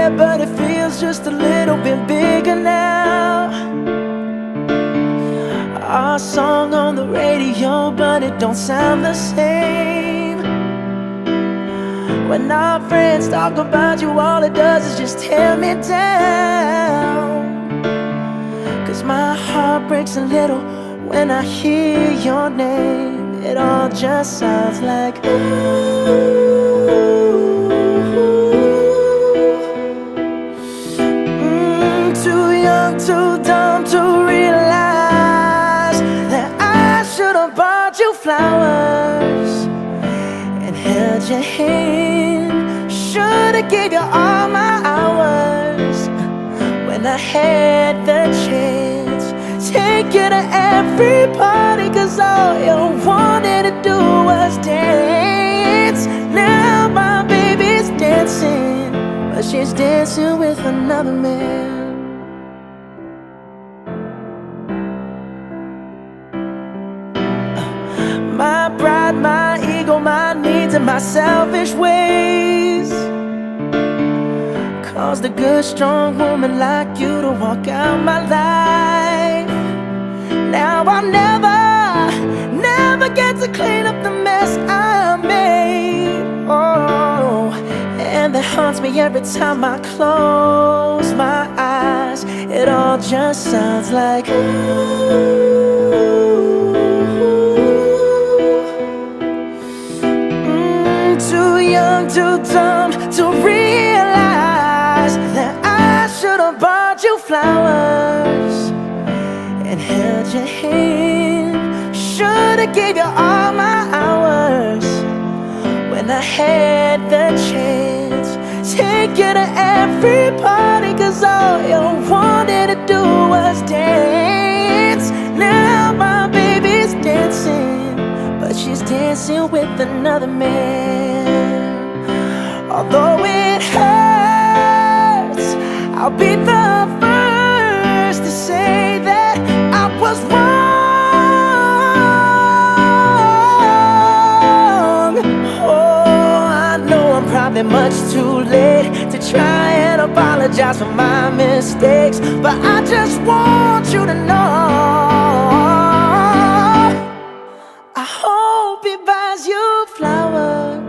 there, but it feels just a little bit bigger now. Our song on the radio, but it don't sound the same. When our friends talk about you, all it does is just tear me down. 'Cause my heart breaks a little when I hear your name. It all just sounds like ooh. Too young, too dumb to realize that I should have bought you flowers and held your hand. Should have gave you all my hours when I had the chance. Take you to every party, 'cause all you wanted to do was dance. Now my baby's dancing, but she's dancing with another man. My pride, my ego, my needs, and my selfish ways caused a good, strong woman like you to walk out my life. Now I'll never get to clean up the mess I made. Oh, and that haunts me every time I close my eyes. It all just sounds like ooh. Too young, too dumb to realize that I should have bought you flowers and held your hand. Should have gave you all my hours when I had the chance. Take you to every party, 'cause all you wanted to do was dance. Now my baby's dancing, but she's dancing with another man. Although it hurts, I'll be the first to say that I was wrong. Oh, I know I'm probably much too late to try and apologize for my mistakes, but I just want you to know I hope he buys you flowers.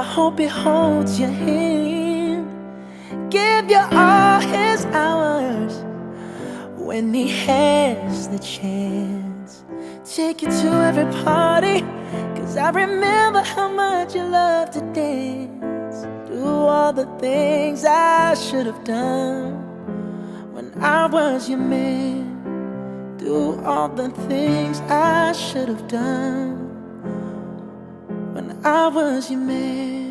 I hope he holds your hand, give you all his hours when he has the chance. Take you to every party, 'cause I remember how much you loved to dance. Do all the things I should have done when I was your man. Do all the things I should have done when I was your man.